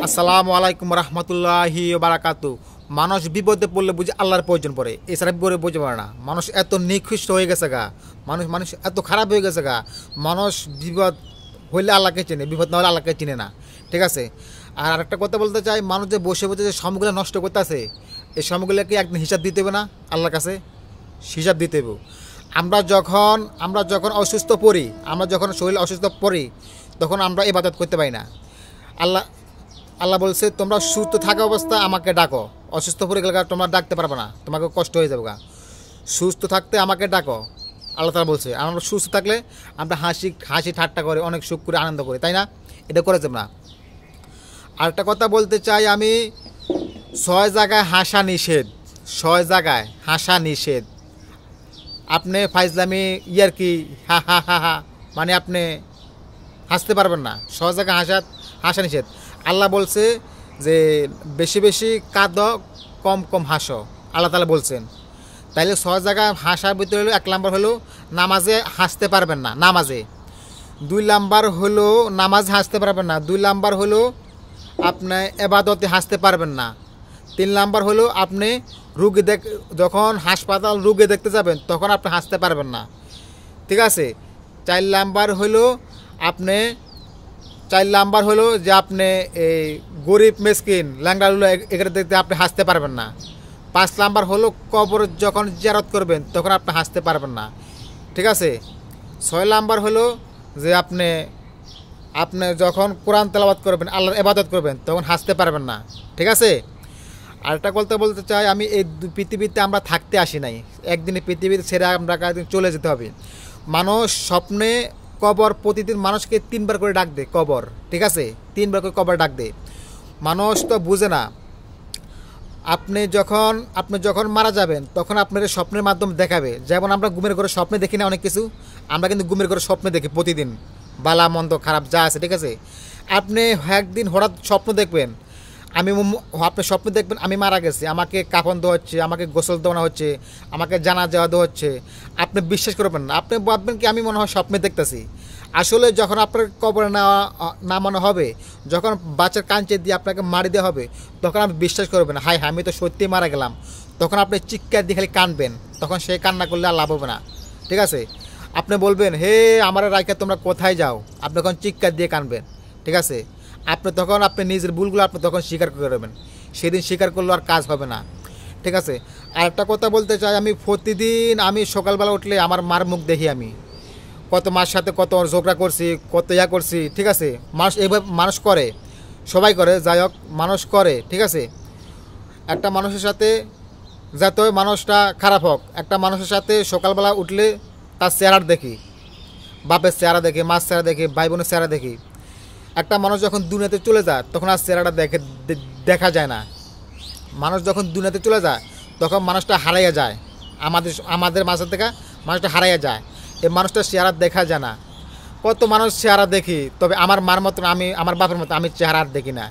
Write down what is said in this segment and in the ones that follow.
আসসালামু আলাইকুম রহমতুল্লাহি বারাকাতু। মানুষ বিপদে পড়লে বুঝে আল্লাহর প্রয়োজন পড়ে, এছাড়া বিপদে বুঝতে পারে না। মানুষ এত নিকৃষ্ট হয়ে গেছে গা, মানুষ এত খারাপ হয়ে গেছে গা। মানুষ বিপদ হইলে আল্লাহকে চেনে, বিপদ না হলে আল্লাহকে চিনে না। ঠিক আছে। আর আরেকটা কথা বলতে চাই, মানুষ যে বসে বসে যে সময়গুলো নষ্ট করতে আছে, এই সময়গুলোকে একদিন হিসাব দিতে হবে না আল্লাহর কাছে? হিসাব দিতে হবে। আমরা যখন অসুস্থ পড়ি, আমরা যখন শরীর অসুস্থ পড়ি, তখন আমরা ইবাদত করতে পারি না। আল্লাহ বলছে, তোমরা সুস্থ থাকা অবস্থায় আমাকে ডাকো, অসুস্থ পড়ে গেলে তোমরা ডাকতে পারবে না, তোমাকে কষ্ট হয়ে যাবে গা। সুস্থ থাকতে আমাকে ডাকো, আল্লাহ তাআলা বলছে। আমরা সুস্থ থাকলে আমরা হাসি ঠাট্টা করে অনেক সুখ করে আনন্দ করি, তাই না? এটা করে যাব না। আরেকটা কথা বলতে চাই আমি, 6 জায়গায় হাসা নিষেধ, 6 জায়গায় হাসা নিষেধ। আপনি ফাইজলামি কি হা হা হা হা মানে আপনি হাসতে পারবেন না। 6 জায়গায় হাসা নিষেধ। আল্লাহ বলছে যে বেশি বেশি কাঁদো, কম কম হাসো, আল্লাহ তাআলা বলছেন। তাইলে 6 জায়গায় হাসার ভিতরে হলো, 1 নাম্বার হলো নামাজে হাসতে পারবেন না, নামাজে। 2 নাম্বার হলো নামাজে হাসতে পারবেন না। 2 নাম্বার হলো আপনি ইবাদতে হাসতে পারবেন না। 3 নাম্বার হলো আপনি যখন হাসপাতাল রোগী দেখতে যাবেন তখন আপনি হাসতে পারবেন না। ঠিক আছে। 4 নাম্বার হলো যে আপনি এই গরিব মেসকিন ল্যাংড়ালুলো এগুলো দেখতে আপনি হাসতে পারবেন না। 5 নাম্বার হলো কবর যখন জিয়ারত করবেন তখন আপনি হাসতে পারবেন না। ঠিক আছে। 6 নাম্বার হলো যে আপনি যখন কোরআন তেলাওয়াত করবেন, আল্লাহর ইবাদত করবেন, তখন হাসতে পারবেন না। ঠিক আছে। আরেকটা বলতে চাই আমি, এই পৃথিবীতে আমরা থাকতে আসি নাই, একদিনে পৃথিবীতে ছেড়ে আমরা একদিন চলে যেতে হবে। মানুষ স্বপ্নে কবর প্রতিদিন মানুষকে 3 বার করে ডাক দে, কবর। ঠিক আছে। 3 বার করে কবর ডাক দে। মানুষ তো বুঝে না। আপনি যখন মারা যাবেন তখন আপনার স্বপ্নের মাধ্যমে দেখাবে। যেমন আমরা ঘুমের ঘরে স্বপ্নে দেখি না অনেক কিছু, আমরা কিন্তু ঘুমের ঘরে স্বপ্নে দেখি প্রতিদিন, বালা মন্দ খারাপ যা আছে। ঠিক আছে। আপনি একদিন হঠাৎ স্বপ্ন দেখবেন, আপনি স্বপ্ন দেখবেন আমি মারা গেছি, আমাকে কাফন দেওয়া হচ্ছে, আমাকে গোসল দেওয়া হচ্ছে, আমাকে জানাজা দেওয়া হচ্ছে। আপনি বিশ্বাস করবেন না, আপনি ভাববেন কি আমি মনে হয় স্বপ্নে দেখতেছি। আসলে যখন আপনার কবরে নামানো হবে, যখন বাচ্চার কাঞ্চে দিয়ে আপনাকে মারি দেওয়া হবে, তখন আপনি বিশ্বাস করবেন হায় আমি তো সত্যি মারা গেলাম। তখন আপনি চিৎকার দিয়ে খালি কানবেন, তখন সেই কান্না করলে আর লাভ হবে না। ঠিক আছে। আপনি বলবেন হে আমার রাইকা তোমরা কোথায় যাও, আপনি তখন চিৎকার দিয়ে কানবেন। ঠিক আছে। আপনি নিজের ভুলগুলো আপনি তখন স্বীকার করবেন। সেদিন স্বীকার করলে আর কাজ হবে না। ঠিক আছে। আর একটা কথা বলতে চাই আমি, প্রতিদিন আমি সকালবেলা উঠলে আমার মার মুখ দেখি, আমি কত মার সাথে কত ঝগড়া করছি, কত করছি। ঠিক আছে। মানুষ করে, সবাই করে, যাই হোক মানুষ করে। ঠিক আছে। একটা মানুষের সাথে যাতে মানুষটা খারাপ হোক, একটা মানুষের সাথে সকালবেলা উঠলে তার চেহারা দেখি, বাপের চেহারা দেখি, মার চেহারা দেখি, ভাই বোনের চেহারা দেখি। একটা মানুষ যখন দুনিয়াতে চলে যায় তখন আর চেহারাটা দেখা যায় না। মানুষ যখন দুনিয়াতে চলে যায় তখন মানুষটা হারাইয়া যায়, আমাদের মাঝে থেকে মানুষটা হারাইয়া যায়। এই মানুষটার চেহারা দেখা যায় না। কত মানুষ চেহারা দেখি, তবে আমার মার মতন আমার বাপের মতো আমি চেহারা আর দেখি না।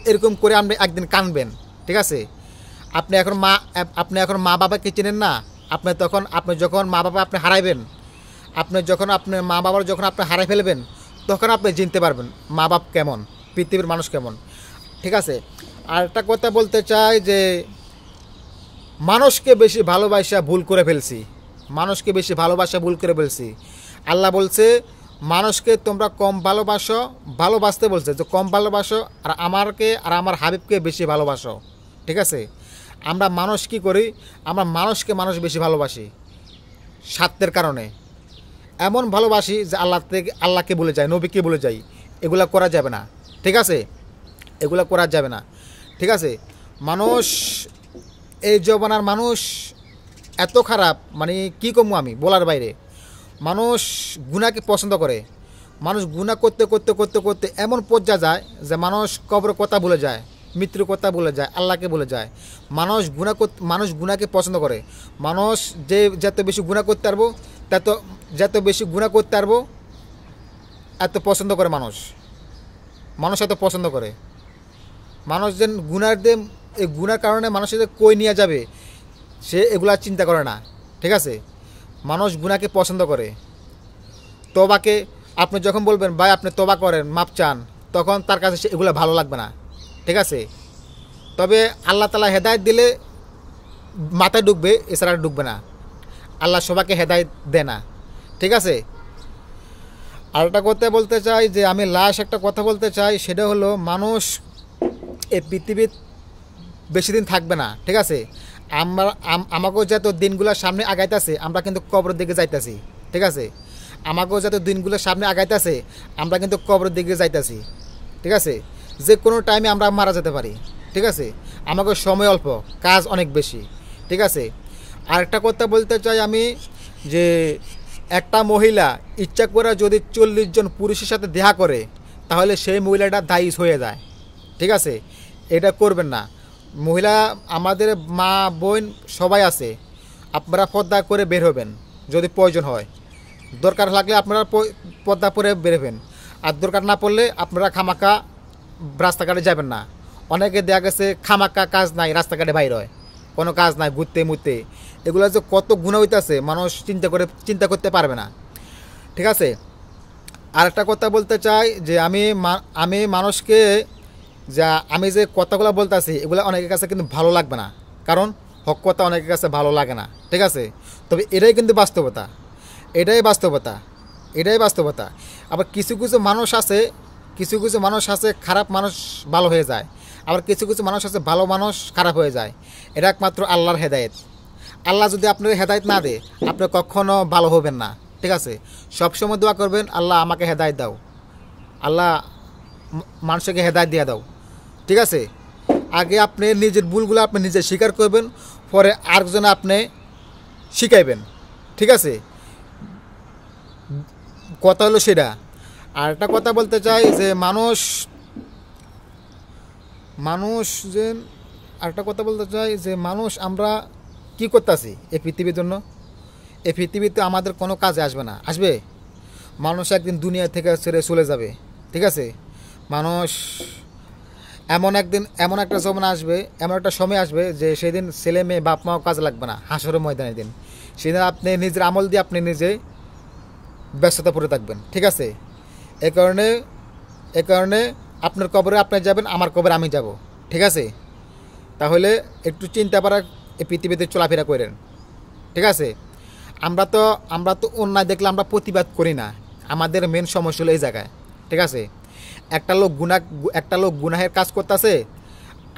এরকম করে আপনি একদিন কানবেন। ঠিক আছে। আপনি এখন মা বাবাকে চেনেন না। আপনি যখন মা বাবা আপনি হারাইবেন, আপনার মা বাবার যখন আপনি হারাই ফেলবেন, তখন আপনি চিনতে পারবেন মা বাপ কেমন, পৃথিবীর মানুষ কেমন। ঠিক আছে। আর একটা কথা বলতে চাই যে মানুষকে বেশি ভালোবাসা ভুল করে ফেলছি। আল্লাহ বলছে মানুষকে তোমরা কম ভালোবাসতে বলছে, যে কম ভালোবাসো, আর আমার হাবিবকে বেশি ভালোবাসো। ঠিক আছে। আমরা মানুষ কি করি, আমরা মানুষ বেশি ভালোবাসি স্বার্থের কারণে। এমন ভালোবাসি যে আল্লাহকে ভুলে যায়, নবীকে ভুলে যাই। এগুলা করা যাবে না। ঠিক আছে। এগুলা করা যাবে না। ঠিক আছে। মানুষ, এই জমানার মানুষ এত খারাপ, মানে কি কমু আমি বলার বাইরে। মানুষ গুনাহকে পছন্দ করে। মানুষ গুনাহ করতে করতে করতে করতে এমন পর্যায়ে যায় যে মানুষ কবরের কথা ভুলে যায়, মৃত্যুর কথা ভুলে যায়, আল্লাহকে ভুলে যায়। মানুষ গুনাহকে পছন্দ করে। মানুষ যত বেশি গুনাহ করতে পারবো, এত পছন্দ করে মানুষ এত পছন্দ করে। মানুষ যেন এই গুনার কারণে মানুষের যে কই নিয়ে যাবে, সে এগুলা চিন্তা করে না। ঠিক আছে। মানুষ গুনাহকে পছন্দ করে। তওবাকে আপনি যখন বলবেন ভাই আপনি তওবা করেন, মাপ চান, তখন তার কাছে এগুলো ভালো লাগবে না, ঠিক আছে। তবে আল্লাহ তাআলা হেদায়েত দিলে মাথায় ঢুকবে, এছাড়া ঢুকবে না। আল্লাহ সবাইকে হেদায়েত দেয় না, ঠিক আছে। আর একটা কথা বলতে চাই যে আমি একটা কথা বলতে চাই, সেটা হলো মানুষ এই পৃথিবীর বেশি দিন থাকবে না, ঠিক আছে। আমাকেও যত দিনগুলোর সামনে আগাইতেছে আমরা কিন্তু কবরের দিকে যাইতেছি, ঠিক আছে। আমাকেও যত দিনগুলোর সামনে আগাইতেছে আমরা কিন্তু কবরের দিকে যাইতেছি, ঠিক আছে। যে কোনো টাইমে আমরা মারা যেতে পারি, ঠিক আছে। আমাকে সময় অল্প, কাজ অনেক বেশি, ঠিক আছে। আরেকটা কথা বলতে চাই আমি যে একটা মহিলা ইচ্ছা করে যদি 40 জন পুরুষের সাথে দেখা করে তাহলে সেই মহিলাটা দায়ী হয়ে যায়, ঠিক আছে। এটা করবেন না। মহিলা আমাদের মা বোন সবাই আছে, আপনারা পর্দা করে বের হবেন যদি প্রয়োজন হয়। দরকার লাগলে আপনারা পর্দা পরে বের হবেন, আর দরকার না পড়লে আপনারা খামাকা রাস্তাঘাটে যাবেন না। অনেকে দেখা গেছে খামাকা কাজ নাই, রাস্তাঘাটে বাইর হয়, কোনো কাজ নাই, ঘুরতে মুতে। এগুলো যে কত গুণা হইতেছে মানুষ চিন্তা করতে পারবে না, ঠিক আছে। আর একটা কথা বলতে চাই যে আমি মানুষকে আমি যে কথাগুলো বলতেছি এগুলো অনেকের কাছে কিন্তু ভালো লাগবে না, কারণ হক কথা অনেকের কাছে ভালো লাগে না, ঠিক আছে। তবে এটাই কিন্তু বাস্তবতা, এটাই বাস্তবতা। আবার কিছু মানুষ আছে খারাপ মানুষ ভালো হয়ে যায়, আবার কিছু মানুষ আছে ভালো মানুষ খারাপ হয়ে যায়। এটা একমাত্র আল্লাহর হেদায়েত। আল্লাহ যদি আপনার হেদায়েত না দেয় আপনি কখনো ভালো হবেন না, ঠিক আছে। সবসময় দোয়া করবেন, আল্লাহ আমাকে হেদায়েত দাও, আল্লাহ মানুষকে হেদায়েত দিয়ে দাও, ঠিক আছে। আগে আপনি নিজের ভুলগুলো আপনি নিজে স্বীকার করবেন, পরে আরেকজনে আপনি শিখাইবেন, ঠিক আছে। কথা হলো সেটা। আর একটা কথা বলতে চাই যে মানুষ আমরা কি করতেছি এই পৃথিবীর জন্য। এই পৃথিবীতে আমাদের কোনো কাজে আসবে না, আসবে। মানুষ একদিন দুনিয়া থেকে ছেড়ে চলে যাবে, ঠিক আছে। মানুষ এমন একটা সময় আসবে, এমন একটা সময় আসবে যে সেদিন ছেলে মেয়ে বাপ মাও কাজে লাগবে না, হাসরের ময়দানের দিন। সেদিন আপনি নিজের আমল দিয়ে আপনি নিজে ব্যস্ততা পড়ে থাকবেন, ঠিক আছে। এ কারণে আপনার কবরে আপনি যাবেন, আমার কবরে আমি যাব, ঠিক আছে। তাহলে একটু চিন্তা করা এই পৃথিবীতে চলাফেরা করেন, ঠিক আছে। আমরা তো অন্যায় দেখলে আমরা প্রতিবাদ করি না। আমাদের মেন সমস্যা হলো এই জায়গায়, ঠিক আছে। একটা লোক গুনাহের কাজ করতেছে,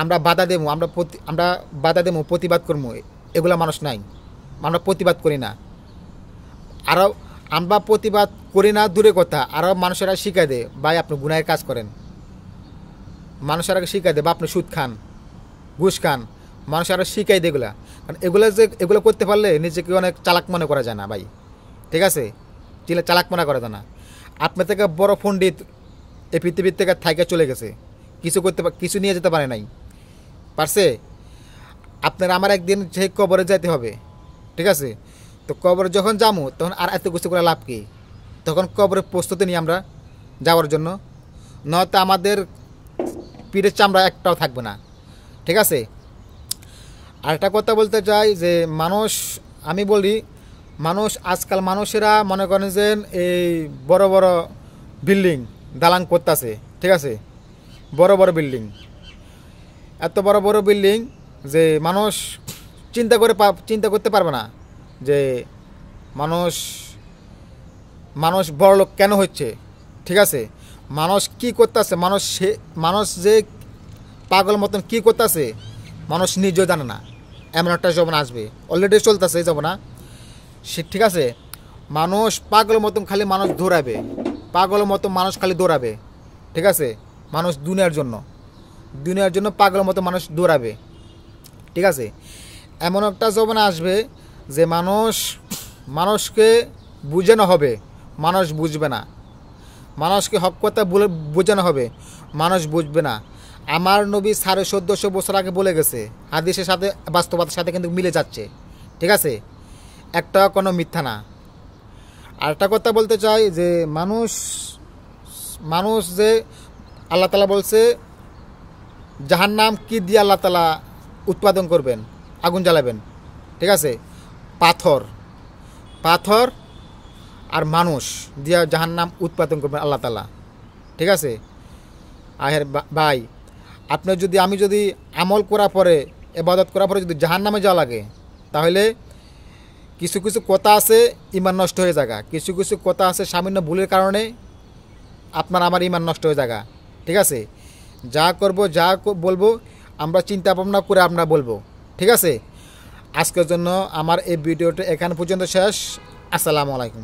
আমরা বাধা দেবো, প্রতিবাদ করবো, এগুলা মানুষ নাই। আমরা প্রতিবাদ করি না। আরও আমরা প্রতিবাদ করি না দূরে কথা, আরও মানুষেরা শিখাই দেয় ভাই আপনি গুনাহের কাজ করেন। মানুষেরা শিখাই দেয় বা আপনি সুদ খান, ঘুষ খান, মানুষেরা শিখাই দেয় এগুলা। কারণ এগুলো করতে পারলে নিজেকে অনেক চালাক মনে করা যায় না ভাই, ঠিক আছে। চালাক মনে করা যায় না। আপনার থেকে বড় পণ্ডিত এই পৃথিবীর থেকে থাইকা চলে গেছে, কিছু নিয়ে যেতে পারে নাই, পারছে। আপনার আমার একদিন সেই কবরে যেতে হবে, ঠিক আছে। তো কবরে যখন যাবো তখন আর এত কিছু করে লাভ কি? তখন কবরের প্রস্তুতি নিই আমরা যাওয়ার জন্য, নয়তো আমাদের পিঠের চামড়া একটাও থাকবে না, ঠিক আছে। আর একটা কথা বলতে চাই যে আমি বলি আজকাল মানুষেরা মনে করেন যে এই বড় বড় বিল্ডিং দালান করতেছে, ঠিক আছে। বড় বড় বিল্ডিং, এত বড় বড় বিল্ডিং যে মানুষ চিন্তা করতে পারবে না যে মানুষ বড়লোক কেন হচ্ছে, ঠিক আছে। মানুষ কি করতেছে, মানুষ যে পাগল মতন কি করতেছে মানুষ নিজেও জানে না। এমন একটা জমানা আসবে, অলরেডি চলতেছে এই জমানা, ঠিক আছে। মানুষ পাগল মতন খালি মানুষ দৌড়াবে, ঠিক আছে। মানুষ দুনিয়ার জন্য পাগল মতো মানুষ দৌড়াবে, ঠিক আছে। এমন একটা জমানা আসবে যে মানুষকে বুঝানো হবে, মানুষ বুঝবে না। মানুষকে হক কথা বোঝানো হবে, মানুষ বুঝবে না। আমার নবী 1450 বছর আগে বলে গেছে, হাদিসের সাথে বাস্তবতার সাথে কিন্তু মিলে যাচ্ছে, ঠিক আছে। একটা কোনো মিথ্যা না। আর একটা কথা বলতে চাই যে মানুষ যে আল্লাহ তাআলা বলছে জাহান্নাম কি দিয়ে আল্লাহ তাআলা উৎপাদন করবেন, আগুন জ্বালাবেন, ঠিক আছে। পাথর আর মানুষ দিয়ে জাহান্নাম উৎপাদন করবেন আল্লাহ তাআলা, ঠিক আছে। আহের ভাই, আপনি যদি আমি যদি আমল করার পরে ইবাদত করার পরে যদি জাহান্নামে যাওয়া লাগে, তাহলে কিছু কিছু কথা আছে ইমান নষ্ট হয়ে যাগা, কিছু কিছু কথা আছে সামান্য ভুলের কারণে আপনার আমার ইমান নষ্ট হয়ে যাগা। ঠিক আছে, যা করব যা বলবো আমরা চিন্তা ভাবনা করে আমরা বলবো। ঠিক আছে, আজকের জন্য আমার এই ভিডিওটা এখান পর্যন্ত শেষ। আসসালামু আলাইকুম।